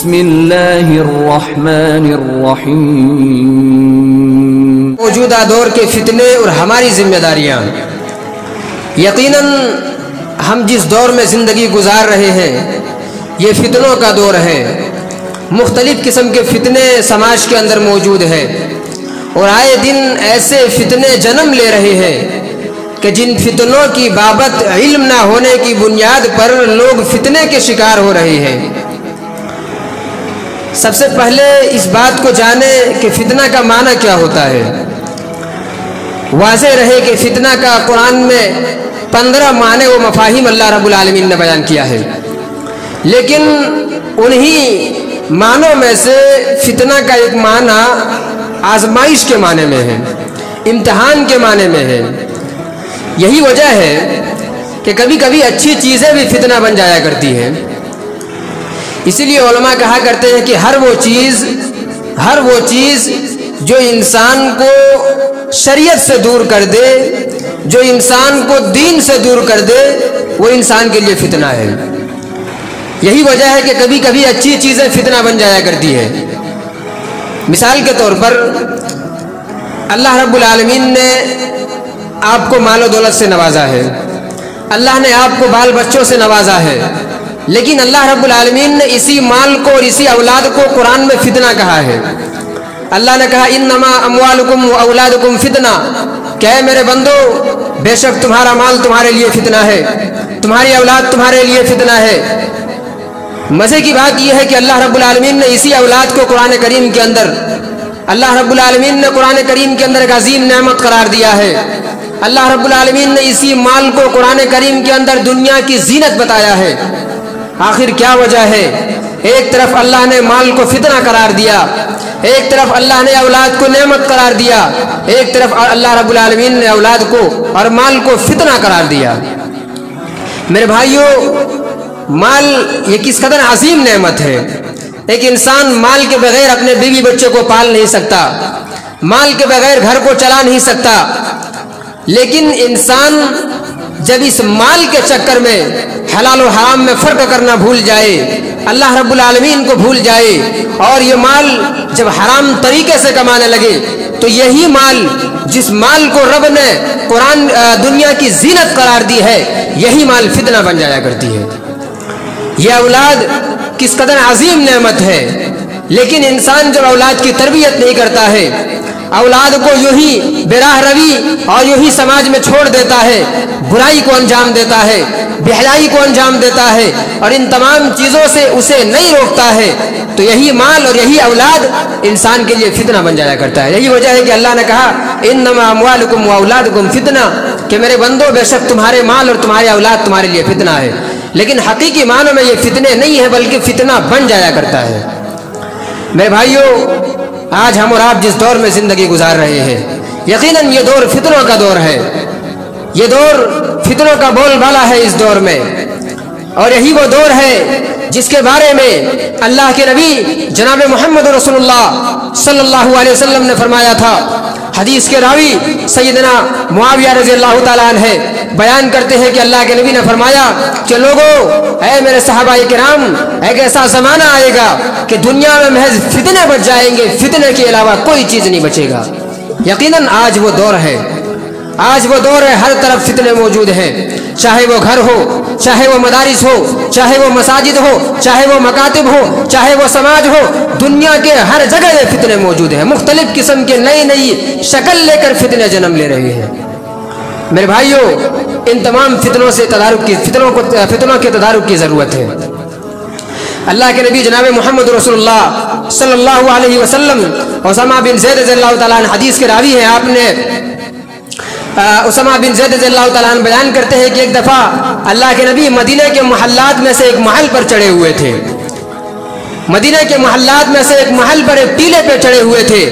بسم اللہ الرحمن الرحیم۔ موجودہ دور کے فتنے اور ہماری ذمہ داریاں۔ یقیناً ہم جس دور میں زندگی گزار رہے ہیں یہ فتنوں کا دور ہے۔ مختلف قسم کے فتنے سماج کے اندر موجود ہیں اور آئے دن ایسے فتنے جنم لے رہے ہیں کہ جن فتنوں کی بابت علم نہ ہونے کی بنیاد پر لوگ فتنے کے شکار ہو رہے ہیں۔ سب سے پہلے اس بات کو جانیں کہ فتنہ کا معنی کیا ہوتا ہے۔ واضح رہے کہ فتنہ کا قرآن میں 15 معنی و مفاہیم اللہ رب العالمین نے بیان کیا ہے، لیکن انہی معنوں میں سے فتنہ کا ایک معنی آزمائش کے معنی میں ہے، امتحان کے معنی میں ہے۔ یہی وجہ ہے کہ کبھی کبھی اچھی چیزیں بھی فتنہ بن جایا کرتی ہیں۔ اسی لیے علماء کہا کرتے ہیں کہ ہر وہ چیز جو انسان کو شریعت سے دور کر دے، جو انسان کو دین سے دور کر دے، وہ انسان کے لیے فتنہ ہے۔ یہی وجہ ہے کہ کبھی کبھی اچھی چیزیں فتنہ بن جایا کرتی ہے۔ مثال کے طور پر اللہ رب العالمین نے آپ کو مال و دولت سے نوازا ہے، اللہ نے آپ کو بال بچوں سے نوازا ہے، لیکن اللہ رب العالمین نے اسی مال کو اور اسی اولاد کو قرآن میں فتنہ کہا ہے۔ اللہ نے کہا انما اموالکم و اولادکم فتنہ، کہ اے میرے بندو بے شک تمہارا مال تمہارے لیے فتنہ ہے، تمہاری اولاد تمہارے لیے فتنہ ہے۔ مزے کی بات یہ ہے کہ اللہ رب العالمین نے اسی اولاد کو قرآن کریم کے اندر ایک عظیم نعمت قرار دیا ہے۔ اللہ رب العالمین نے اسی مال کو قرآن کریم کے اندر دنیا کی زینت بتایا ہے۔ آخر کیا وجہ ہے؟ ایک طرف اللہ نے مال کو فتنہ قرار دیا، ایک طرف اللہ نے اولاد کو نعمت قرار دیا، ایک طرف اللہ رب العالمین نے اولاد کو اور مال کو فتنہ قرار دیا۔ میرے بھائیوں، مال یہ کس قدر عظیم نعمت ہے۔ ایک انسان مال کے بغیر اپنے بیوی بچے کو پال نہیں سکتا، مال کے بغیر گھر کو چلا نہیں سکتا، لیکن انسان جب اس مال کے چکر میں حلال و حرام میں فرق کرنا بھول جائے، اللہ رب العالمین کو بھول جائے اور یہ مال جب حرام طریقے سے کمانے لگے، تو یہی مال جس مال کو رب نے دنیا کی زینت قرار دی ہے، یہی مال فتنہ بن جایا کرتی ہے۔ یہ اولاد کس قدر عظیم نعمت ہے، لیکن انسان جب اولاد کی تربیت نہیں کرتا ہے، اولاد کو یوں ہی براہ روی اور یوں ہی سماج میں چھوڑ دیتا ہے، برائی کو انجام دیتا ہے، بے حیائی کو انجام دیتا ہے اور ان تمام چیزوں سے اسے نہیں روکتا ہے، تو یہی مال اور یہی اولاد انسان کے لیے فتنہ بن جایا کرتا ہے۔ یہی وجہ ہے کہ اللہ نے کہا انما اموالکم و اولادکم فتنہ، کہ میرے بندو بے شک تمہارے مال اور تمہاری اولاد تمہارے لیے فتنہ ہے۔ لیکن حقیقی معنوں میں یہ فتنے نہیں ہے، بلکہ فتنہ بن جایا کرتا ہے۔ میرے بھائیوں، آج ہم اور آپ جس دور میں زندگی گزار رہے ہیں، یقیناً یہ دور فتنوں کا دور ہے، یہ دور فتنوں کا بول بالا ہے اس دور میں، اور یہی وہ دور ہے جس کے بارے میں اللہ کے نبی جناب محمد رسول اللہ صلی اللہ علیہ وسلم نے فرمایا تھا۔ حدیث کے راوی سیدنا معاویہ رضی اللہ تعالیٰ عنہ بیان کرتے ہیں کہ اللہ کے نبی نے فرمایا کہ لوگو، اے میرے صحابہ کرام، ایک ایسا زمانہ آئے گا کہ دنیا میں محض فتنے بچ جائیں گے، فتنے کے علاوہ کوئی چیز نہیں بچے گا۔ یقیناً آج وہ دور ہے، ہر طرف فتنے موجود ہیں، چاہے وہ گھر ہو، چاہے وہ مدارس ہو، چاہے وہ مساجد ہو، چاہے وہ مکاتب ہو، چاہے وہ سماج ہو، دنیا کے ہر جگہ یہ فتنے موجود ہیں۔ مختلف قسم کے نئی شکل لے کر فتنے جنم لے رہے ہیں۔ میرے بھائیوں، ان تمام فتنوں کے تدارک کی ضرورت ہے۔ اللہ کے نبی جناب محمد رسول اللہ صلی اللہ علیہ وسلم اسامہ بن زید رضی اللہ تعالیٰ عنہ حدیث کے راوی ہیں، آپ نے اسامہ بن زید رضی اللہ تعالیٰ عنہ بیان کرتے ہیں کہ ایک دفعہ اللہ کے نبی مدینہ کے محلات میں سے ایک محل پر چڑھے ہوئے تھے، مدینہ کے محلات میں سے ایک محل پر ایک ٹیلے پہ چڑھے ہوئے تھے۔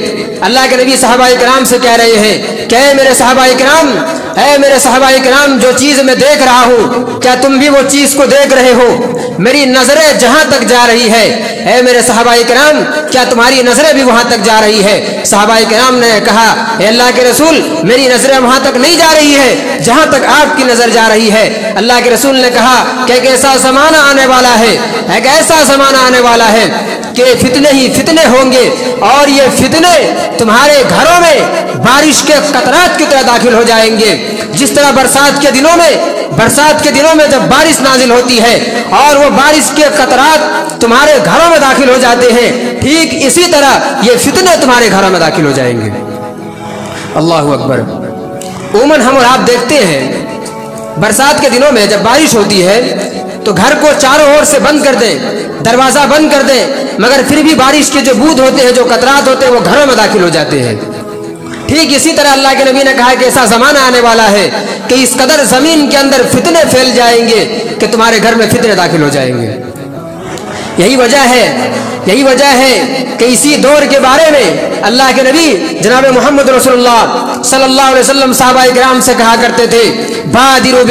اللہ کے نبی صحابہ کرام سے کہہ رہے ہیں کہ اے میرے صحابہ کرام، جو چیز میں دیکھ رہا ہوں کیا تم بھی وہ چیز کو دیکھ رہے ہو؟ میری نظریں جہاں تک جا رہی ہے، اے میرے صحابہ کرام، کیا تمہاری نظریں بھی وہاں تک جا رہی ہے؟ صحابہ کرام نے کہا اے اللہ کے رسول، میری نظریں وہاں تک نہیں جا رہی ہے جہاں تک آپ کی نظر جا رہی ہے۔ اللہ کے رسول نے کہا کہ ایک ایسا زمانہ آنے والا ہے کہ فتنے ہی فتنے ہوں گے اور یہ فتنے تمہارے گھروں میں بارش کے قطرات کی طرح داخل ہو جائیں گے. جس طرح برسات کے دنوں میں جب بارش نازل ہوتی ہے اور وہ بارش کے قطرات تمہارے گھروں میں داخل ہو جاتے ہیں، ٹھیک اسی طرح یہ فتنے تمہارے گھروں میں داخل ہو جائیں گے. اللہ اکبر. عموماً ہم اور آپ دیکھتے ہیں برسات کے دنوں میں جب بارش ہوتی ہے تو گھر کو چاروں اور سے بند کر دیں، دروازہ بند کر دیں، مگر پھر بھی بارش کے جو بوند ہوتے ہیں، جو قطرات ہوتے ہیں، وہ گھروں میں داخل ہو جاتے ہیں. ٹھیک اسی طرح اللہ کے نبی نے کہا کہ ایسا زمانہ آنے والا ہے کہ اس قدر زمین کے اندر فتنے پھیل جائیں گے کہ تمہارے گھر میں فتنے داخل ہو جائیں گے. یہی وجہ ہے کہ اسی دور کے بارے میں اللہ کے نبی جناب محمد رسول اللہ صلی اللہ علیہ وسلم صحابہ کرام سے کہا کرتے تھے بادروا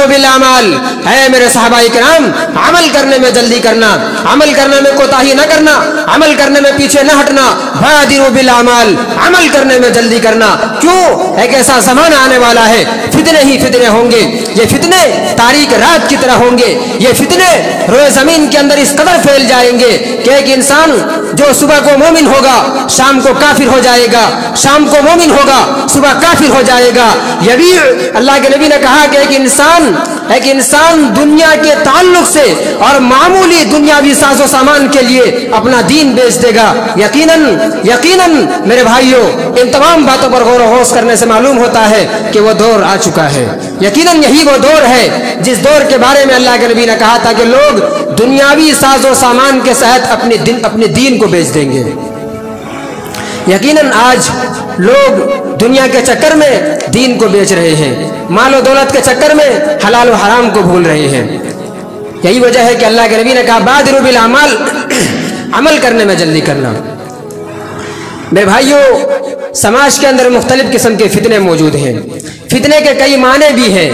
بالاعمال. اے میرے صحابہ کرام، عمل کرنے میں جلدی کرنا، عمل کرنے میں کوتاہی نہ کرنا، عمل کرنے میں پیچھے نہ ہٹنا. بادروا بالاعمال، عمل کرنے میں جلدی کرنا. کیوں؟ ایک ایسا زمانہ آنے والا ہے، فتنے ہی فتنے ہوں گے. یہ فتنے تاریک رات کی طرح ہوں گے. یہ فتنے روئے زمین کے اندر اس قدر پھیل جائیں گے کہ ایک انسان جو صبح کو مومن ہوگا شام کو کافر ہو جائے گا، شام کو مومن ہوگا صبح کافر ہو جائے گا. یبیع، اللہ کے نبی نے کہا کہ ایک انسان دنیا کے تعلق سے اور معمولی دنیاوی ساز و سامان کے لیے اپنا دین بیچ دے گا. یقیناً میرے بھائیوں، ان تمام باتوں پر غور و خوض کرنے سے معلوم ہوتا ہے کہ وہ دور آ چکا ہے. یقیناً یہی وہ دور ہے جس دور کے بارے میں اللہ کے نبی نے کہا تھا کہ لوگ دنیاوی ساز و سامان کے تحت اپنے دین کو بیچ دیں گے. یقیناً آج لوگ دنیا کے چکر میں دین کو بیچ رہے ہیں، مال و دولت کے چکر میں حلال و حرام کو بھول رہے ہیں. یہی وجہ ہے کہ اللہ کے نبی نے کہا بادروا بالاعمال، عمل کرنے میں جلدی کرنا. میرے بھائیوں، سماج کے اندر مختلف قسم کے فتنے موجود ہیں. فتنے کے کئی معنی بھی ہیں.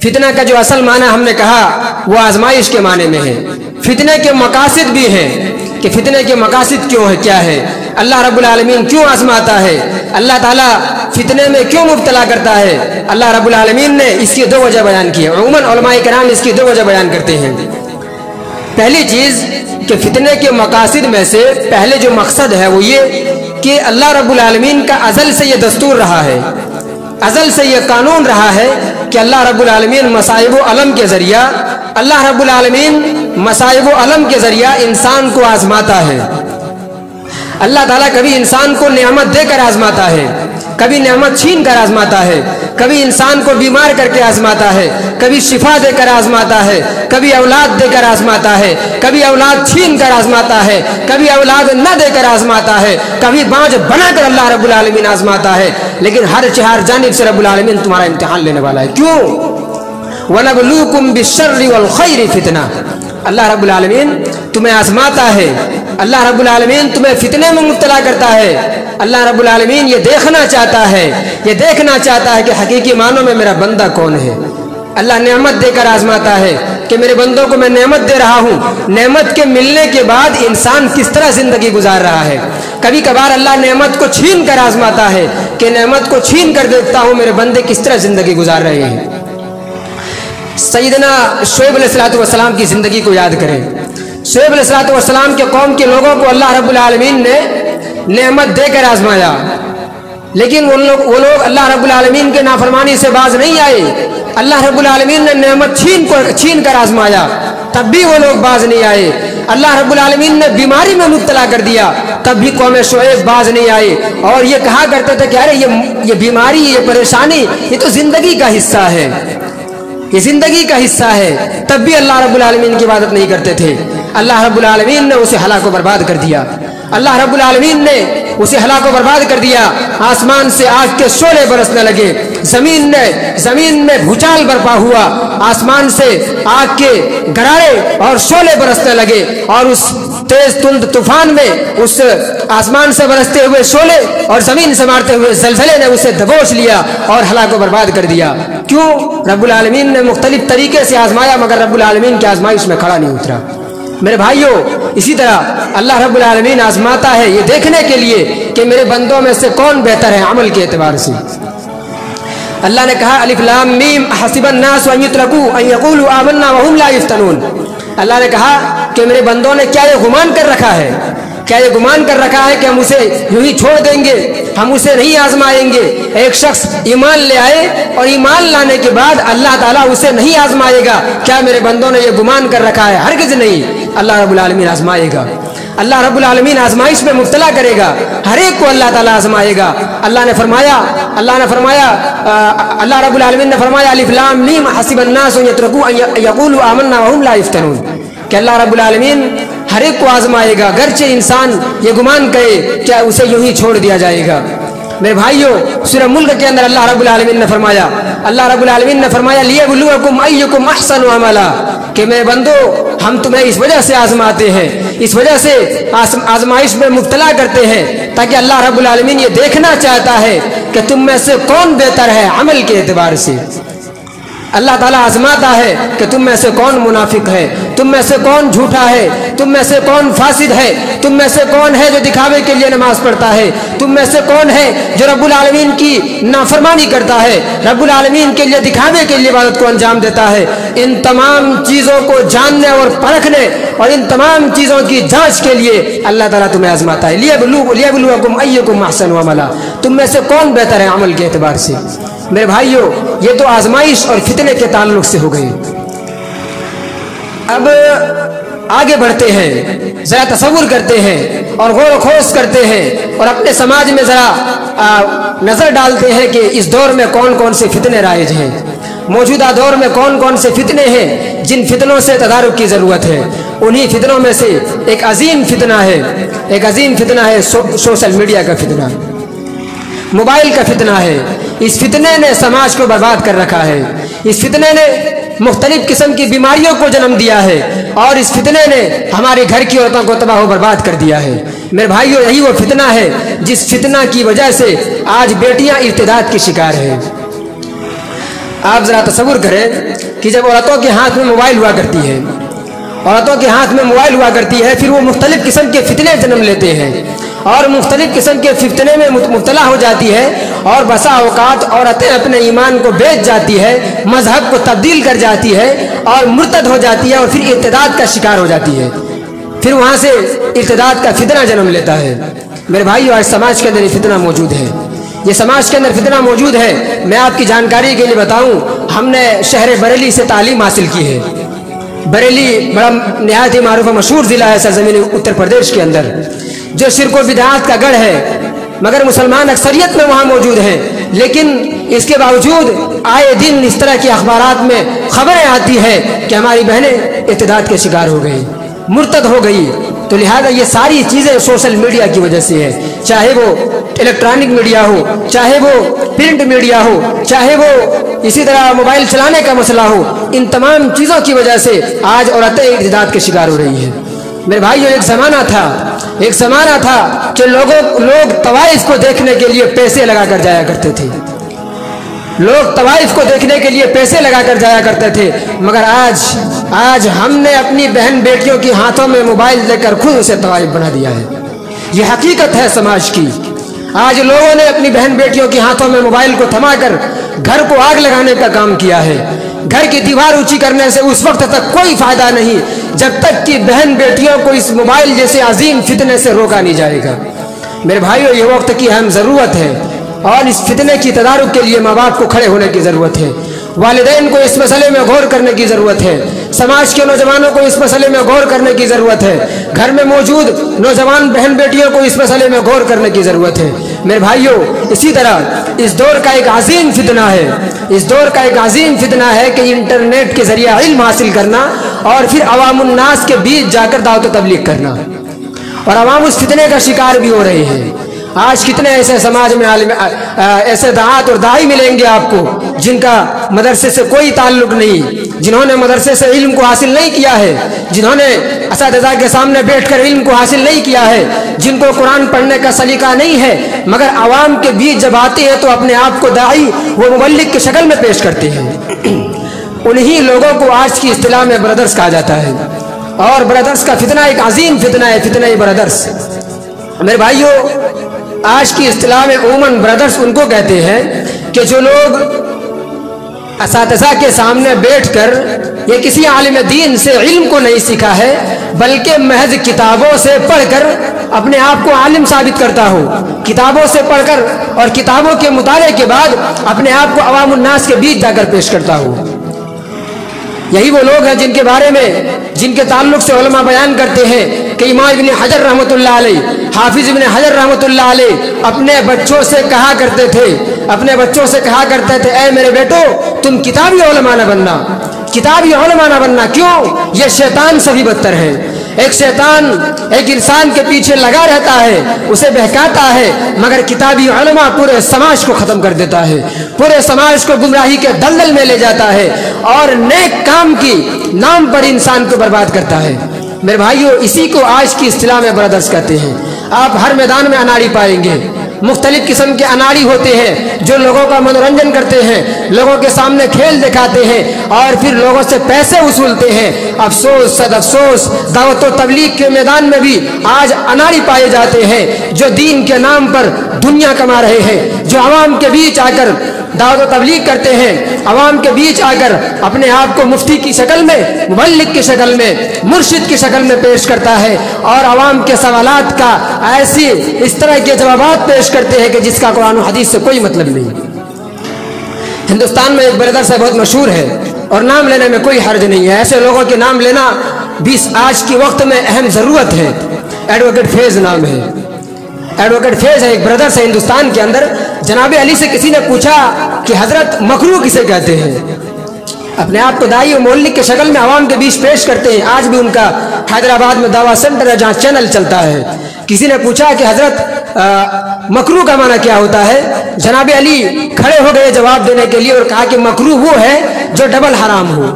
فتنہ کا جو اصل معنی ہم نے کہا وہ آزمائش کے معنی میں ہے. فتنے کے مقاصد بھی ہیں کہ فتنے کے مقاصد کیا ہے، اللہ رب العالمین کیوں آزماتا ہے، اللہ تعالیٰ فتنے میں کیوں مبتلا کرتا ہے. اللہ رب العالمین نے اس کی دو وجہ بیان کی ہے. عموماً علماء کرام اس کی دو وجہ بیان کرتے ہیں. پہلی چیز کہ فتنے کے مقاصد میں سے پہلے جو مقصد ہے وہ یہ کہ اللہ رب العالمین کا ازل سے یہ دستور رہا ہے، ازل سے یہ قانون رہا ہے کہ اللہ رب العالمین مصائب و علم کے ذریعہ انسان کو آزماتا ہے. اللہ تعالیٰ کبھی انسان کو نعمت دے کر آزماتا ہے، کبھی نعمت چھین کر آزماتا ہے، کبھی انسان کو بیمار کر کے آزماتا ہے، کبھی شفا دے کر آزماتا ہے، کبھی اولاد دے کر آزماتا ہے، کبھی اولاد چھین کر آزماتا ہے، کبھی اولاد نہ دے کر آزماتا ہے، کبھی بانجھ بنا کر اللہ رب العالمین آزماتا ہے. لیکن ہر چہار جانب سے رب العالمین تمہارا امتحان لینے والا ہے. کیوں؟ وَنَبْلُوكُمْ بِالشَّرِّ وَالْخَيْرِ فِتْنَةً. اللہ رب العالمین تمہیں آزماتا ہے، اللہ رب العالمین تمہیں فتنے میں مبتلا کرتا ہے. اللہ رب العالمین یہ دیکھنا چاہتا ہے کہ حقیقی معنوں میں میرا بندہ کون ہے. اللہ نعمت دے کر آزماتا ہے کہ میرے بندوں کو میں نعمت دے رہا ہوں، نعمت کے ملنے کے بعد انسان کس طرح زندگی گزار رہا ہے. کبھی کبھار اللہ نعمت کو چھین کر آزماتا ہے کہ نعمت کو چھین کر دیکھتا ہوں میرے بندے کس طرح زندگی گزار رہے ہیں. سیدنا شعیب علیہ السلام کی زندگی کو یاد کریں. شعیب علیہ السلام کے قوم کے لوگوں کو اللہ رب العالمین نے نعمت دے کر آزمایا، لیکن وہ لوگ اللہ رب العالمین کے نافرمانی سے باز نہیں آئے. اللہ رب العالمین نے نعمت چھین کر آزمایا، تب بھی وہ لوگ باز نہیں آئے. اللہ رب العالمین نے بیماری میں مبتلا کر دیا، تب بھی قوم شعیب باز نہیں آئے. اور یہ کہا کرتے تھے کہ ارے یہ بیماری، یہ پریشانی، یہ تو زندگی کا حصہ ہے، یہ زندگی کا حصہ ہے. تب بھی اللہ رب العالمین کی عبادت نہیں کرتے تھے. اللہ رب العالمین نے اسے ہلاک و برباد کر دیا. اللہ رب العالمین نے اسے ہلاک و برباد کر دیا. آسمان سے آگ کے شعلے برسنے لگے، زمین میں بھوچال برپا ہوا، آسمان سے آگ کے گرارے اور شعلے برسنے لگے، اور اس تیز تند طوفان میں اس آسمان سے برستے ہوئے شعلے اور زمین سے مارتے ہوئے زلزلے نے اسے دبوچ لیا اور ہلاک و برباد کر دیا. کیوں؟ رب العالمین نے مختلف طریقے سے آزمایا، مگر رب العالمین کی آزمائش میں کھڑا نہیں اترا. میرے بھائیوں، اسی طرح اللہ رب العالمین آزماتا ہے یہ دیکھنے کے لیے کہ میرے بندوں میں سے کون بہتر ہے عمل کے اعتبار سے. اللہ نے کہا الف لام میم حسب الناس ان یترکوا ان یقولوا آمنا وهم لا یفتنون. اللہ نے کہا کہ میرے بندوں نے کیا یہ گمان کر رکھا ہے، کیا یہ گمان کر رکھا ہے کہ ہم اسے یوں ہی چھوڑ دیں گے، ہم اسے نہیں آزمائیں گے؟ ایک شخص ایمان لے آئے اور ایمان لانے کے بعد اللہ تعالیٰ اسے نہیں آزمائے گا، کیا میرے بندوں نے یہ گمان کر رکھا ہے؟ ہرگز نہیں، اللہ رب العالمین آزمائے گا، اللہ رب العالمین آزمائش میں مبتلا کرے گا، ہر ایک کو اللہ تعالیٰ آزمائے گا۔ اللہ رب العالمین نے فرمایا الف لام میم حسب الناس ان یترکوا ان یقولوا آمنا وهم لا یفتنون، کہ اللہ رب العالمین ہر ایک کو آزمائے گا، گرچہ انسان یہ گمان کرے کیا اسے یوں ہی چھوڑ دیا جائے گا۔ میرے بھائیو، سورہ ملک کے اندر اللہ رب العالمین نے فرمایا لیبلوکم ایکم احسن عملا، کہ میرے بندو ہم تمہیں اس وجہ سے آزماتے ہیں، اس وجہ سے آزمائش میں مبتلا کرتے ہیں، تاکہ اللہ رب العالمین یہ دیکھنا چاہتا ہے کہ تم میں سے کون بہتر ہے عمل کے اعتبار سے۔ اللہ تعالیٰ آزماتا ہے کہ تم میں سے کون منافق ہے، تم میں سے کون جھوٹا ہے، تم میں سے کون فاسد ہے، تم میں سے کون ہے جو دکھاوے کے لیے نماز پڑھتا ہے، تم میں سے کون ہے جو رب العالمین کی نافرمانی کرتا ہے، رب العالمین کے لیے دکھاوے کے لیے عبادت کو انجام دیتا ہے۔ ان تمام چیزوں کو جاننے اور پرکھنے اور ان تمام چیزوں کی جانچ کے لیے اللہ تعالیٰ تمہیں آزماتا ہے۔ لیبلوکم ایکم احسن عملا، تم میں سے کون بہتر ہے عمل کے اعتبار سے۔ میرے بھائیو، یہ تو آزمائش اور فتنے کے تعلق سے ہو گئی۔ اب آگے بڑھتے ہیں، ذرا تصور کرتے ہیں اور غور و خوض کرتے ہیں اور اپنے سماج میں ذرا نظر ڈالتے ہیں کہ اس دور میں کون کون سے فتنے رائج ہیں، موجودہ دور میں کون کون سے فتنے ہیں جن فتنوں سے تدارک کی ضرورت ہے۔ انہی فتنوں میں سے ایک عظیم فتنہ ہے سوشل میڈیا کا فتنہ، موبائل کا فتنہ ہے۔ اس فتنے نے سماج کو برباد کر رکھا ہے، اس فتنے نے مختلف قسم کی بیماریوں کو جنم دیا ہے اور اس فتنے نے ہمارے گھر کی عورتوں کو تباہ و برباد کر دیا ہے۔ میرے بھائیو، یہی وہ فتنہ ہے جس فتنہ کی وجہ سے آج بیٹیاں ارتداد کی شکار ہیں۔ آپ ذرا تصور کریں کہ جب عورتوں کے ہاتھ میں موبائل ہوا کرتی ہے، پھر وہ مختلف قسم کے فتنے جنم لیتے ہیں اور مختلف قسم کے فتنے میں مبتلا ہو جاتی ہے، اور بسا اوقات عورتیں اپنے ایمان کو بیچ جاتی ہے، مذہب کو تبدیل کر جاتی ہے اور مرتد ہو جاتی ہے اور پھر ارتداد کا شکار ہو جاتی ہے، پھر وہاں سے ارتداد کا فتنہ جنم لیتا ہے۔ میرے بھائیو، آج سماج کے اندر یہ فتنہ موجود ہے، یہ سماج کے اندر فتنہ موجود ہے۔ میں آپ کی جانکاری کے لیے بتاؤں، ہم نے شہر بریلی سے تعلیم حاصل کی ہے۔ بریلی بڑا نہایت ہی معروف و مشہور ضلع ہے سرزمین اتر پردیش کے اندر، جو شرک و بدعات کا گڑھ ہے، مگر مسلمان اکثریت میں وہاں موجود ہیں، لیکن اس کے باوجود آئے دن اس طرح کی اخبارات میں خبریں آتی ہیں کہ ہماری بہنیں ارتداد کے شکار ہو گئی، مرتد ہو گئی۔ تو لہذا یہ ساری چیزیں سوشل میڈیا کی وجہ سے ہے، چاہے وہ الیکٹرانک میڈیا ہو، چاہے وہ پرنٹ میڈیا ہو، چاہے وہ اسی طرح موبائل چلانے کا مسئلہ ہو، ان تمام چیزوں کی وجہ سے آج عورتیں ارتداد کے شکار ہو رہی ہیں۔ میرے بھائیو، ایک زمانہ تھا کہ لوگ طوائف کو دیکھنے کے لیے پیسے لگا کر جایا کرتے تھے، مگر آج ہم نے اپنی بہن بیٹیوں کی ہاتھوں میں موبائل دے کر خود اسے طوائف بنا دیا ہے۔ یہ حقیقت ہے سماج کی۔ آج لوگوں نے اپنی بہن بیٹیوں کے ہاتھوں میں موبائل کو تھما کر گھر کو آگ لگانے کا کام کیا ہے۔ گھر کی دیوار اونچی کرنے سے اس وقت تک کوئی فائدہ نہیں جب تک کہ بہن بیٹیوں کو اس موبائل جیسے عظیم فتنے سے روکا نہیں جائے گا۔ میرے بھائیو، یہ وقت کی اہم ضرورت ہے اور اس فتنے کی تدارک کے لیے ماں باپ کو کھڑے ہونے کی ضرورت ہے، والدین کو اس مسئلے میں غور کرنے کی ضرورت ہے، سماج کے نوجوانوں کو اس مسئلے میں غور کرنے کی ضرورت ہے، گھر میں موجود نوجوان بہن بیٹیوں کو اس مسئلے میں غور کرنے کی ضرورت ہے۔ میرے بھائیو، اسی طرح اس دور کا ایک عظیم فتنہ ہے کہ انٹرنیٹ کے ذریعے علم حاصل کرنا اور پھر عوام الناس کے بیچ جا کر دعوت و تبلیغ کرنا، اور عوام اس فتنے کا شکار بھی ہو رہے ہیں۔ آج کتنے ایسے سماج میں ایسے دعات اور داعی ملیں گے آپ کو جن کا مدرسے سے کوئی تعلق نہیں، جنہوں نے مدرسے سے علم کو حاصل نہیں کیا ہے، جنہوں نے اساتذہ کے سامنے بیٹھ کر علم کو حاصل نہیں کیا ہے، جن کو قرآن پڑھنے کا سلیقہ نہیں ہے، مگر عوام کے بیچ جب آتے ہیں تو اپنے آپ کو داعی و مبلغ کی شکل میں پیش کرتے ہیں۔ انہی لوگوں کو آج کی اصطلاح میں بردرس کہا جاتا ہے، اور بردرس کا فتنہ ایک عظیم فتنہ ہے، فتنہ بردرس۔ میرے بھائیو، آج کی اصطلاح میں عموماً بردرس ان کو کہتے ہیں کہ جو لوگ اساتذہ کے سامنے بیٹھ کر یہ کسی عالم دین سے علم کو نہیں سیکھا ہے، بلکہ محض کتابوں سے پڑھ کر اپنے آپ کو عالم ثابت کرتا ہو، کتابوں سے پڑھ کر اور کتابوں کے مطالعے کے بعد اپنے آپ کو عوام الناس کے بیچ جا کر پیش کرتا ہو۔ یہی وہ لوگ ہیں جن کے بارے میں، جن کے تعلق سے علماء بیان کرتے ہیں کہ امام ابن حجر رحمۃ اللہ علیہ، حافظ ابن حجر رحمۃ اللہ علیہ اپنے بچوں سے کہا کرتے تھے اے میرے بیٹو، تم کتابی علماء نہ بننا، کتابی علماء نہ بننا۔ کیوں؟ یہ شیطان سے بھی بدتر ہے۔ ایک شیطان ایک انسان کے پیچھے لگا رہتا ہے، اسے بہکاتا ہے، مگر کتابی علماء پورے سماج کو ختم کر دیتا ہے، پورے سماج کو گمراہی کے دلدل میں لے جاتا ہے اور نیک کام کی نام پر انسان کو برباد کرتا ہے۔ میرے بھائیو، اسی کو آج کی اصطلاح میں برادرز کہتے ہیں۔ آپ ہر میدان میں اناڑی پائیں گے، مختلف قسم کے اناڑی ہوتے ہیں جو لوگوں کا منورنجن کرتے ہیں، لوگوں کے سامنے کھیل دکھاتے ہیں اور پھر لوگوں سے پیسے وصولتے ہیں۔ افسوس صد افسوس، دعوت و تبلیغ کے میدان میں بھی آج اناڑی پائے جاتے ہیں جو دین کے نام پر دنیا کما رہے ہیں، جو عوام کے بیچ آ کر دعوت و تبلیغ کرتے ہیں، عوام کے بیچ آ کر اپنے آپ کو مفتی کی شکل میں، مبلغ کی شکل میں، مرشد کی شکل میں پیش کرتا ہے اور عوام کے سوالات کا ایسی اس طرح کے جوابات پیش کرتے ہیں کہ جس کا قرآن و حدیث سے کوئی مطلب نہیں۔ ہندوستان میں ایک بردر سے بہت مشہور ہے اور نام لینے میں کوئی حرج نہیں ہے، ایسے لوگوں کے نام لینا بھی آج کے وقت میں اہم ضرورت ہے۔ ایڈوکیٹ فیض نام ہے، ایڈوکیٹ فیض ہے، ایک بردر سے ہندوستان کے اندر۔ جناب علی سے کسی نے پوچھا کہ حضرت مکروہ کسے کہتے ہیں؟ اپنے آپ کو داعی و مولک کی شکل میں عوام کے بیچ پیش کرتے ہیں۔ آج بھی ان کا حیدرآباد میں دعویٰ سینٹر ہے جہاں چینل چلتا ہے۔ کسی نے پوچھا کہ حضرت مکروہ کا معنی کیا ہوتا ہے؟ جناب علی کھڑے ہو گئے جواب دینے کے لیے اور کہا کہ مکروہ وہ ہے جو ڈبل حرام ہو۔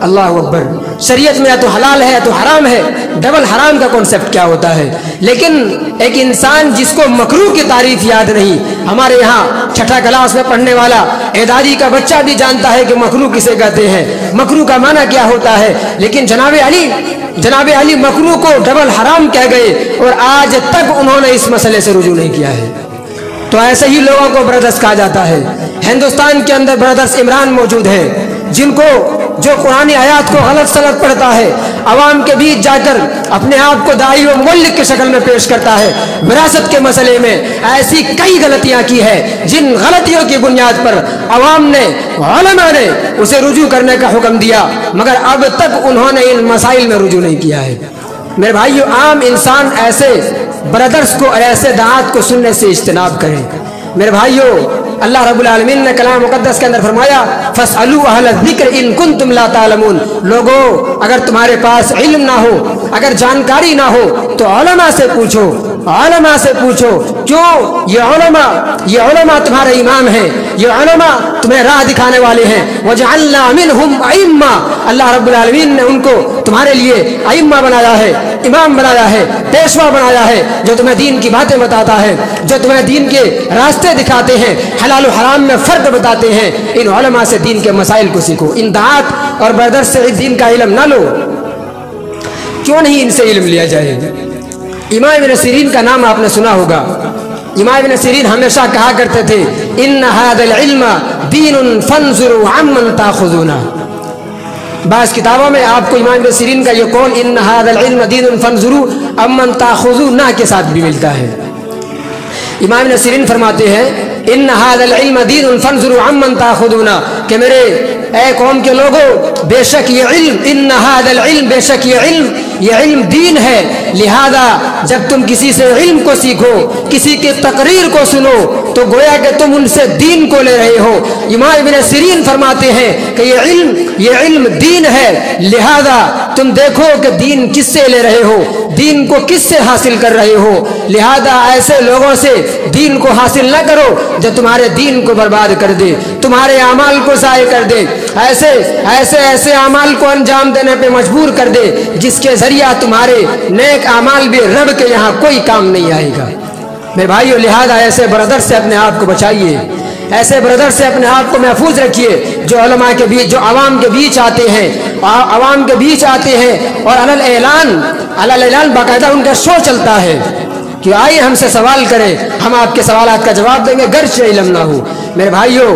اللہ اکبر! شریعت میں یا تو حلال ہے یا تو حرام ہے، ڈبل حرام کا کانسیپٹ کیا ہوتا ہے؟ لیکن ایک انسان جس کو مکروہ کی تعریف یاد نہیں، ہمارے یہاں چھٹا کلاس میں پڑھنے والا اعدادی کا بچہ بھی جانتا ہے کہ مکروہ کسے کہتے ہیں، مکروہ کا معنی کیا ہوتا ہے، لیکن جناب علی مکروہ کو ڈبل حرام کہہ گئے اور آج تک انہوں نے اس مسئلے سے رجوع نہیں کیا ہے۔ تو ایسے ہی لوگوں کو برادرز کہا جاتا ہے۔ ہندوستان کے اندر برادرز عمران موجود ہے جن کو جو قرآن آیات کو غلط سلط پڑھتا ہے، عوام کے بیچ جا کر اپنے آپ کو داعی و مبلغ کی شکل میں پیش کرتا ہے۔ وراثت کے مسئلے میں ایسی کئی غلطیاں کی ہے جن غلطیوں کی بنیاد پر عوام نے، علماء نے اسے رجوع کرنے کا حکم دیا، مگر اب تک انہوں نے ان مسائل میں رجوع نہیں کیا ہے۔ میرے بھائیو، عام انسان ایسے برادرز کو، ایسے دعات کو سننے سے اجتناب کرے۔ میرے بھائیو، اللہ رب العالمین نے کلام مقدس کے اندر فرمایا فَاسْأَلُوا أَهْلَ الذِّكْرِ إِن كُنتُمْ لَا تَعْلَمُونَ۔ لوگو، اگر تمہارے پاس علم نہ ہو، اگر جانکاری نہ ہو تو علماء سے پوچھو، علماء سے پوچھو۔ کیوں؟ یہ علماء تمہارے امام ہیں، یہ علماء تمہیں راہ دکھانے والے ہیں۔ وَجَعَلْنَا مِنْهُمْ أَئِمَّةً، اللہ رب العالمین نے ان کو تمہارے لیے ائمہ بنایا ہے، امام بنایا ہے، پیشوا بنایا ہے، جو تمہیں دین کی باتیں بتاتا ہے، جو تمہیں دین کے راستے دکھاتے ہیں، حلال و حرام میں فرق بتاتے ہیں۔ ان علماء سے دین کے مسائل کو سیکھو، ان دعات اور برادر سے دین کا علم نہ لو۔ کیوں نہیں ان سے علم لیا جائے؟ امام ابن سیرین کا نام آپ نے سنا ہوگا۔ امام ابن سیرین ہمیشہ کہا کرتے تھے ان هذا العلم دین فانظروا عمن تاخذون۔ بعض کتابوں میں آپ کو امام ابن سیرین کا یہ قول ان هذا العلم دین فانظروا عمن تاخذون کے ساتھ بھی ملتا ہے۔ امام ابن سیرین فرماتے ہیں ان هذا العلم دین فانظروا عمن تاخذون، کہ میرے اے قوم کے لوگوں، بے شک یہ علم، ان هذا العلم، بے شک یہ علم دین ہے، لہذا جب تم کسی سے علم کو سیکھو، کسی کی تقریر کو سنو، تو گویا کہ تم ان سے دین کو لے رہے ہو۔ امام ابن سیرین فرماتے ہیں کہ یہ علم دین ہے، لہذا تم دیکھو کہ دین کس سے لے رہے ہو، دین کو کس سے حاصل کر رہے ہو، لہذا ایسے لوگوں سے دین کو حاصل نہ کرو جو تمہارے دین کو برباد کر دے، تمہارے اعمال کو ضائع کر دے، ایسے اعمال کو انجام دینے پہ مجبور کر دے جس کے ذریعہ تمہارے نیک اعمال بھی رب کے یہاں کوئی کام نہیں آئے گا۔ میرے بھائیو، لہذا ایسے برادر سے اپنے آپ کو بچائیے، ایسے برادر سے اپنے آپ کو محفوظ رکھیے جو علماء کے بیچ، جو عوام کے بیچ آتے ہیں، عوام کے بیچ آتے ہیں اور اعلان باقاعدہ ان کا شو چلتا ہے کہ آئیے ہم سے سوال کریں، ہم آپ کے سوالات کا جواب دیں گے گرچہ علم نہ ہو۔ میرے بھائیو،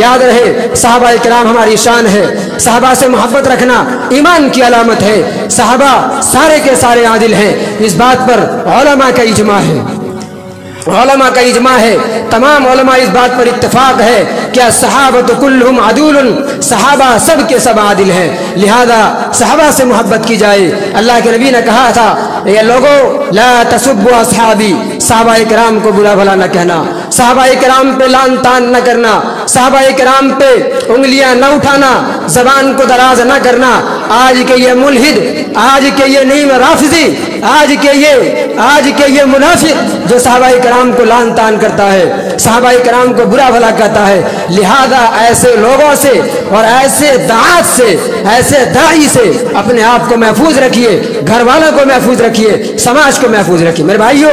یاد رہے صحابہ کرام ہماری شان ہے، صحابہ سے محبت رکھنا ایمان کی علامت ہے، صحابہ سارے کے سارے عادل ہیں، اس بات پر علماء کا اجماع ہے، علماء کا اجماع ہے، تمام علماء اس بات پر اتفاق ہے کہ صحابہ کلہم عدول، صحابہ سب کے سب عادل ہیں، لہذا صحابہ سے محبت کی جائے۔ اللہ کے نبی نے کہا تھا اے لوگو لا تسبوا اصحابی، صحابہ کرام کو برا بھلا نہ کہنا، صحابہ کرام پہ لعن طعن نہ کرنا، صحابہ کرام پہ انگلیاں نہ اٹھانا، زبان کو دراز نہ کرنا۔ آج کے یہ ملحد، آج کے یہ نیم رافضی، آج کے یہ منافق جو صحابہ کرام کو لعن طعن کرتا ہے، صحابہ کرام کو برا بھلا کہتا ہے، لہذا ایسے لوگوں سے اور ایسے دعات سے، ایسے داعی سے اپنے آپ کو محفوظ رکھیے، گھر والوں کو محفوظ رکھیے، سماج کو محفوظ رکھیے۔ میرے بھائیو،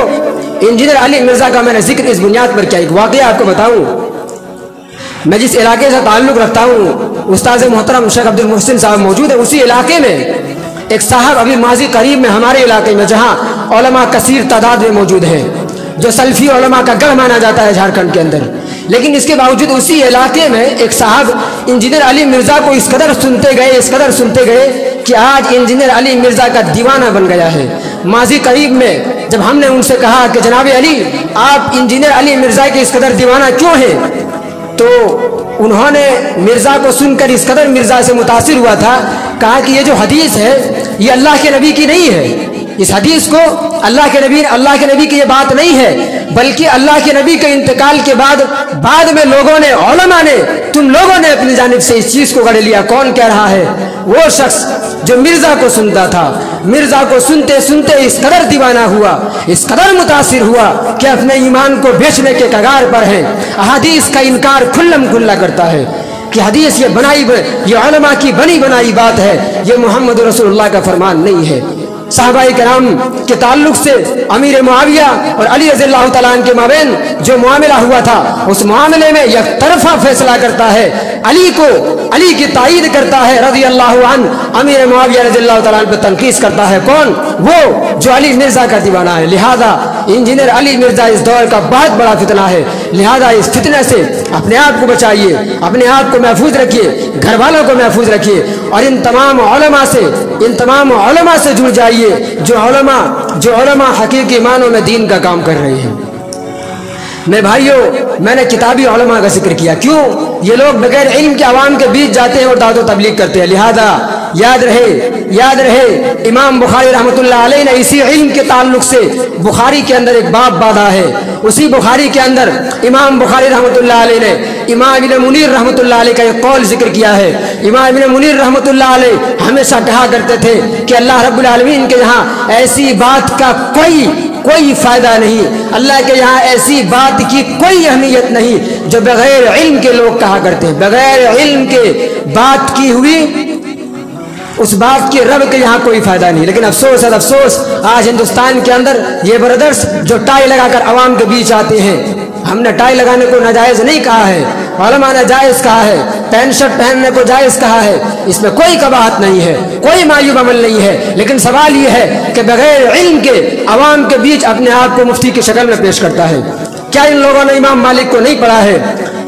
انجینئر علی مرزا کا میں نے ذکر اس بنیاد پر کیا، ایک واقعہ آپ کو بتاؤں۔ میں جس علاقے سے تعلق رکھتا ہوں، استاذ محترم شیخ عبد المحسن صاحب موجود ہے، اسی علاقے میں ایک صاحب ابھی ماضی قریب میں ہمارے علاقے میں، جہاں علماء کثیر تعداد میں موجود ہیں، جو سلفی علماء کا گڑھ مانا جاتا ہے جھارکھنڈ کے اندر، لیکن اس کے باوجود اسی علاقے میں ایک صاحب انجینئر علی مرزا کو اس قدر سنتے گئے کہ آج انجینئر علی مرزا کا دیوانہ بن گیا ہے۔ ماضی قریب میں جب ہم نے ان سے کہا کہ جناب علی آپ انجینئر علی مرزا کے اس قدر دیوانہ کیوں ہیں، تو انہوں نے مرزا کو سن کر اس قدر مرزا سے متاثر ہوا تھا، کہا کہ یہ جو حدیث ہے یہ اللہ کے نبی کی نہیں ہے، اس حدیث کو اللہ کے نبی کی یہ بات نہیں ہے، بلکہ اللہ کے نبی کے انتقال کے بعد میں لوگوں نے، علماء نے، تم لوگوں نے اپنی جانب سے اس چیز کو گڑھ لیا۔ کون کہہ رہا ہے؟ وہ شخص جو مرزا کو سنتا تھا، مرزا کو سنتے سنتے اس قدر دیوانہ ہوا، اس قدر متاثر ہوا کہ اپنے ایمان کو بیچنے کے کگار پر ہے، احادیث کا انکار کھلم کھلا کرتا ہے کہ حدیث یہ علماء کی بنی بنائی بات ہے، یہ محمد رسول اللہ کا فرمان نہیں ہے۔ صحابہ کرام کے تعلق سے امیر معاویہ اور علی رضی اللہ تعالیٰ عنہ کے مابین جو معاملہ ہوا تھا، اس معاملے میں یک طرفہ فیصلہ کرتا ہے، علی کی تائید کرتا ہے رضی اللہ عنہ، امیر معاویہ رضی اللہ تعالیٰ عنہ پہ تنقید کرتا ہے۔ کون؟ وہ جو علی مرزا کا دیوانہ ہے۔ لہذا انجینئر علی مرزا اس دور کا بہت بڑا فتنہ ہے، لہذا اس فتنہ سے اپنے آپ کو بچائیے، اپنے آپ کو محفوظ رکھیے، گھر والوں کو محفوظ رکھیے، اور ان تمام علماء سے جڑ جائیے جو علماء حقیقی معنوں میں دین کا کام کر رہے ہیں۔ میں بھائیوں، میں نے کتابی علماء کا ذکر کیا، کیوں؟ یہ لوگ بغیر علم کے عوام کے بیچ جاتے ہیں اور دعوت و تبلیغ کرتے ہیں، لہذا یاد رہے امام بخاری رحمۃ اللہ علیہ نے اسی علم کے تعلق سے بخاری کے اندر ایک باب باندھا ہے، اسی بخاری کے اندر امام بخاری رحمۃ اللہ علیہ نے امام ابن منیر رحمۃ اللہ علیہ کا ایک قول ذکر کیا ہے۔ امام ابن منیر رحمۃ اللہ علیہ ہمیشہ کہا کرتے تھے کہ اللہ رب العالمین کے یہاں ایسی بات کا کوئی فائدہ نہیں، اللہ کے یہاں ایسی بات کی کوئی اہمیت نہیں جو بغیر علم کے لوگ کہا کرتے ہیں، بغیر علم کے بات کی ہوئی اس بات کے رب کے یہاں کوئی فائدہ نہیں۔ لیکن افسوس آج ہندوستان کے اندر یہ بردرس جو ٹائی لگا کر عوام کے بیچ آتے ہیں، ہم نے ٹائی لگانے کو ناجائز نہیں کہا ہے، علماء نے جائز کہا ہے، پینٹ شرٹ پہننے کو جائز کہا ہے، اس میں کوئی قباحت نہیں ہے، کوئی معیوب عمل نہیں ہے، لیکن سوال یہ ہے کہ بغیر علم کے عوام کے بیچ اپنے آپ کو مفتی کی شکل میں پیش کرتا ہے۔ کیا ان لوگوں نے امام مالک کو نہیں پڑھا ہے؟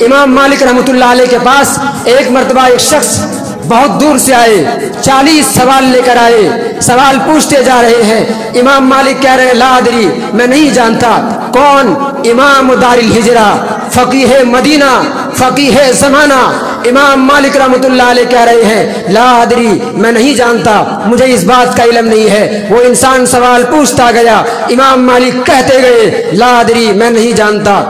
امام مالک رحمۃ اللہ علیہ کے پاس ایک مرتبہ ایک شخص بہت دور سے آئے، 40 سوال لے کر آئے، سوال پوچھتے جا رہے ہیں۔ امام مالک کہہ رہے ہیں لا ادری، میں نہیں جانتا۔ کون؟ امام دار الہجرہ، فقیہ مدینہ، فقیہ زمانہ امام مالک رحمۃ اللہ علیہ کہہ رہے ہیں لا ادری، میں نہیں جانتا، مجھے اس بات کا علم نہیں ہے۔ وہ انسان سوال پوچھتا گیا، امام مالک کہتے گئے لا ادری، میں نہیں جانتا۔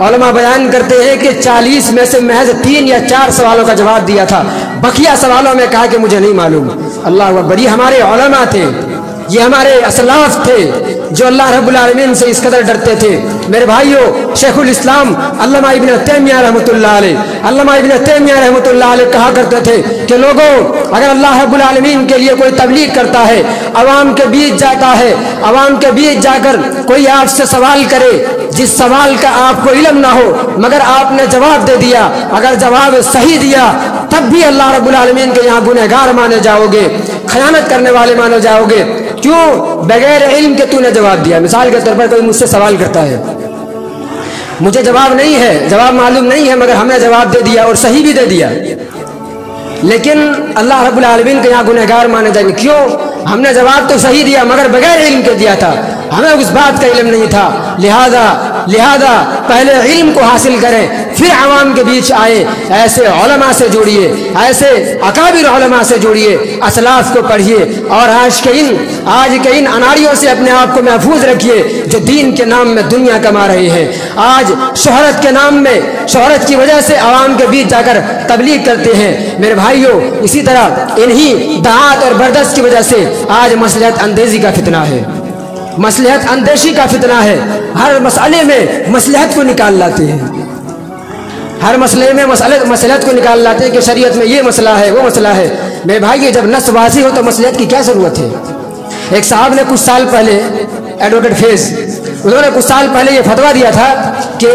علماء بیان کرتے ہیں کہ 40 میں سے محض 3 یا 4 سوالوں کا جواب دیا تھا، بقیہ سوالوں میں کہا کہ مجھے نہیں معلوم۔ اللہ اکبر، یہ ہمارے علماء تھے، یہ ہمارے اسلاف تھے جو اللہ رب العالمین سے اس قدر ڈرتے تھے۔ میرے بھائیوں، شیخ الاسلام علامہ ابن تیمیہ رحمۃ اللہ علیہ کہا کرتے تھے کہ لوگوں، اگر اللہ رب العالمین کے لیے کوئی تبلیغ کرتا ہے، عوام کے بیچ جاتا ہے، عوام کے بیچ جا کر کوئی آپ سے سوال کرے جس سوال کا آپ کو علم نہ ہو، مگر آپ نے جواب دے دیا، اگر جواب صحیح دیا تب بھی اللہ رب العالمین کے یہاں گنہگار مانے جاؤ گے، خیانت کرنے والے مانے جاؤ گے۔ کیوں بغیر علم کے تو نے جواب دیا؟ مثال کے طور پر کوئی مجھ سے سوال کرتا ہے، مجھے جواب نہیں ہے، جواب معلوم نہیں ہے، مگر ہم نے جواب دے دیا اور صحیح بھی دے دیا، لیکن اللہ رب العالمین کے یہاں گنہگار مانے جائیں گے۔ کیوں؟ ہم نے جواب تو صحیح دیا مگر بغیر علم کے دیا تھا، ہمیں اس بات کا علم نہیں تھا، لہذا پہلے علم کو حاصل کریں، پھر عوام کے بیچ آئے، ایسے علماء سے جوڑیے، ایسے اکابر علماء سے جوڑیے، اسلاف کو پڑھیے، اور آج کے ان اناڑیوں سے اپنے آپ کو محفوظ رکھیے جو دین کے نام میں دنیا کما رہے ہیں، آج شہرت کے نام میں، شہرت کی وجہ سے عوام کے بیچ جا کر تبلیغ کرتے ہیں۔ میرے بھائیوں، اسی طرح انہی دعات اور بردست کی وجہ سے آج مصلحت اندیزی کا فتنہ ہے، مصلحت اندیشی کا فتنہ ہے، ہر مسئلے میں مصلحت کو نکال لاتے ہیں، ہر مسئلے میں مصلحت کو نکال لاتے ہیں کہ شریعت میں یہ مسئلہ ہے، وہ مسئلہ ہے۔ میرے بھائی، جب نص واضح ہو تو مصلحت کی کیا ضرورت ہے؟ ایک صاحب نے کچھ سال پہلے، ایڈوکیٹ فیض، انہوں نے کچھ سال پہلے یہ فتویٰ دیا تھا کہ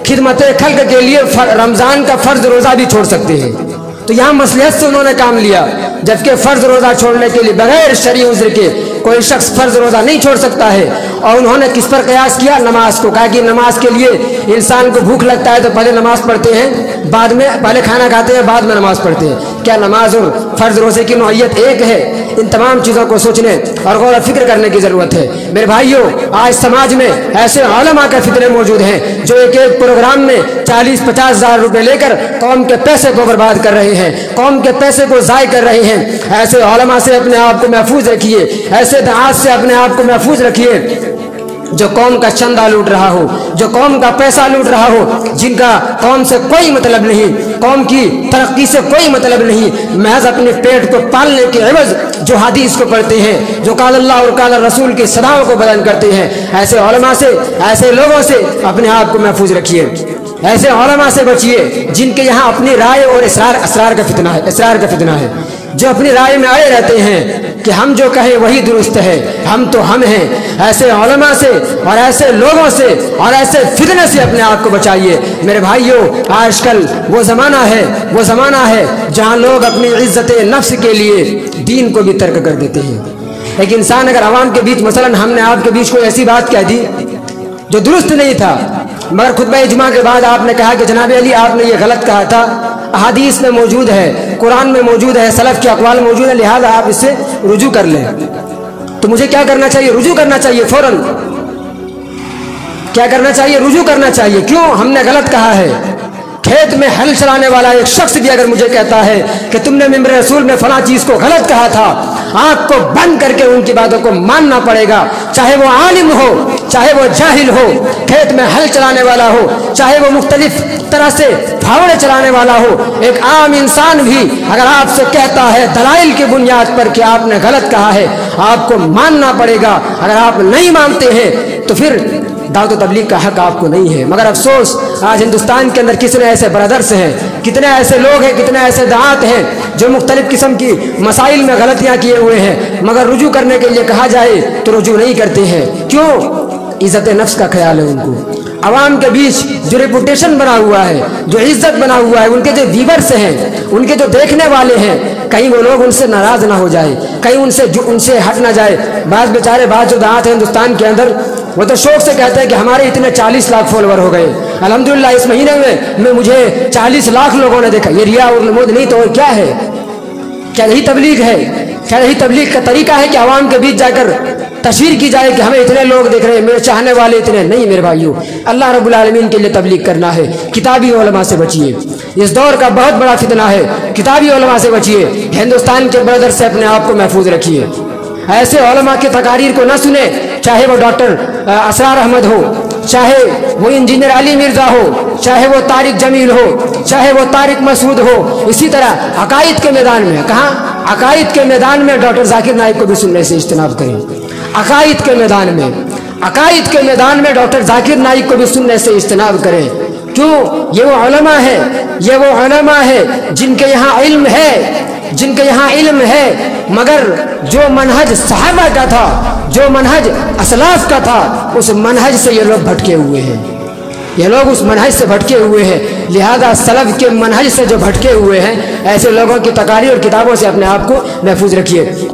خدمت خلق کے لیے رمضان کا فرض روزہ بھی چھوڑ سکتے ہیں، تو یہاں مصلحت سے انہوں نے کام لیا، جبکہ فرض روزہ چھوڑنے کے لیے بغیر شرعی عذر کے کوئی شخص فرض روزہ نہیں چھوڑ سکتا ہے۔ اور انہوں نے کس پر قیاس کیا؟ نماز کو، کہا کہ نماز کے لیے انسان کو بھوک لگتا ہے تو پہلے نماز پڑھتے ہیں، بعد میں پہلے کھانا کھاتے ہیں، بعد میں نماز پڑھتے ہیں۔ کیا نماز اور فرض روزے کی نوعیت ایک ہے؟ ان تمام چیزوں کو سوچنے اور غور و فکر کرنے کی ضرورت ہے۔ میرے بھائیوں، آج سماج میں ایسے علماء کے فتنے موجود ہیں جو ایک پروگرام میں 40-50 ہزار روپے لے کر قوم کے پیسے کو برباد کر رہے ہیں، قوم کے پیسے کو ضائع کر رہے ہیں۔ ایسے علماء سے اپنے آپ کو محفوظ رکھیے، ایسے دعات سے اپنے آپ کو محفوظ رکھیے جو قوم کا چندہ لوٹ رہا ہو، جو قوم کا پیسہ لوٹ رہا ہو، جن کا قوم سے کوئی مطلب نہیں، قوم کی ترقی سے کوئی مطلب نہیں، محض اپنے پیٹ کو پالنے کے عوض جو حدیث کو پڑھتے ہیں، جو قال اللہ اور قال رسول کی صداؤں کو بیان کرتے ہیں، ایسے علماء سے، ایسے لوگوں سے اپنے آپ کو محفوظ رکھیے، ایسے علماء سے بچیے جن کے یہاں اپنی رائے اور اسرار کا فتنہ ہے، جو اپنی رائے میں آئے رہتے ہیں کہ ہم جو کہیں وہی درست ہے، ہم تو ہم ہیں۔ ایسے علماء سے اور ایسے لوگوں سے اور ایسے فتنے سے اپنے آپ کو بچائیے۔ میرے بھائیوں، آج کل وہ زمانہ ہے جہاں لوگ اپنی عزت نفس کے لیے دین کو بھی ترک کر دیتے ہیں۔ ایک انسان اگر عوام کے بیچ، مثلا ہم نے آپ کے بیچ کوئی ایسی بات کہہ دی جو درست نہیں تھا، مگر خطبہ اجماع کے بعد آپ نے کہا کہ جناب علی آپ نے یہ غلط کہا تھا، احادیث میں موجود ہے، قرآن میں موجود ہے، سلف کے اقوال موجود ہیں، لہذا آپ اس سے رجوع کر لیں، تو مجھے کیا کرنا چاہیے؟ رجوع کرنا چاہیے فوراً۔ کیا کرنا چاہیے؟ رجوع کرنا چاہیے۔ کیوں؟ ہم نے غلط کہا ہے۔ کھیت میں ہل چلانے والا ایک شخص بھی اگر مجھے کہتا ہے کہ تم نے ممبر رسول میں فلاں چیز کو غلط کہا تھا، آنکھ کو بند کر کے ان کی باتوں کو ماننا پڑے گا، چاہے وہ عالم ہو، چاہے وہ جاہل ہو، کھیت میں ہل چلانے والا ہو، چاہے وہ مختلف طرح سے پھاوڑے چلانے والا ہو، ایک عام انسان بھی اگر آپ سے کہتا ہے دلائل کی بنیاد پر کہ آپ نے غلط کہا ہے، آپ کو ماننا پڑے گا۔ اگر آپ نہیں مانتے ہیں تو پھر دعوت و تبلیغ کا حق آپ کو نہیں ہے۔ مگر افسوس، آج ہندوستان کے اندر کتنے ایسے برادرز ہیں، کتنے ایسے لوگ ہیں، کتنے ایسے دعات ہیں جو مختلف قسم کی مسائل میں غلطیاں کیے ہوئے ہیں، مگر رجوع کرنے کے لیے کہا جائے تو رجوع نہیں کرتے ہیں۔ کیوں؟ عزت نفس کا خیال ہے ان کو۔ عوام کے بیچ جو ریپوٹیشن بنا ہوا ہے، جو عزت بنا ہوا ہے، ان کے جو ویورز ہیں، ان کے جو دیکھنے والے ہیں، کہیں وہ لوگ ان سے ناراض نہ ہو جائے، کہیں ان سے ہٹ نہ جائے۔ بعض بیچارے جو دعات ہیں ہندوستان کے اندر، وہ تو شوق سے کہتے ہیں کہ ہمارے اتنے 40 لاکھ فالوور ہو گئے، الحمدللہ اس مہینے میں مجھے 40 لاکھ لوگوں نے دیکھا۔ یہ ریا اور نمود نہیں تو اور کیا ہے؟ کیا یہی تبلیغ ہے؟ کیا یہی تبلیغ کا طریقہ ہے کہ عوام کے بیچ جا کر تشہیر کی جائے کہ ہمیں اتنے لوگ دیکھ رہے ہیں، میرے چاہنے والے اتنے؟ نہیں میرے بھائیوں، اللہ رب العالمین کے لیے تبلیغ کرنا ہے۔ کتابی علماء سے بچیے، اس دور کا بہت بڑا فتنہ ہے، کتابی علماء سے بچیے۔ ہندوستان کے برادر سے اپنے آپ کو محفوظ رکھیے، ایسے علماء کی تقاریر کو نہ سنیں، چاہے وہ ڈاکٹر اسرار احمد ہو، چاہے وہ انجینئر علی مرزا ہو، چاہے وہ طارق جمیل ہو، چاہے وہ طارق مسعود ہو۔ اسی طرح عقائد کے میدان میں، کہاں؟ عقائد کے میدان میں ڈاکٹر ذاکر نائک کو بھی سننے سے اجتناب کریں۔ عقائد کے میدان میں ڈاکٹر ذاکر نائک کو بھی سننے سے اجتناب کریں۔ کیوں؟ یہ وہ علماء ہے جن کے یہاں علم ہے، مگر جو منہج صحابہ کا تھا، جو منہج اسلاف کا تھا، اس منہج سے یہ لوگ بھٹکے ہوئے ہیں، یہ لوگ اس منہج سے بھٹکے ہوئے ہیں۔ لہذا سلف کے منہج سے جو بھٹکے ہوئے ہیں، ایسے لوگوں کی تقاریر اور کتابوں سے اپنے آپ کو محفوظ رکھیے۔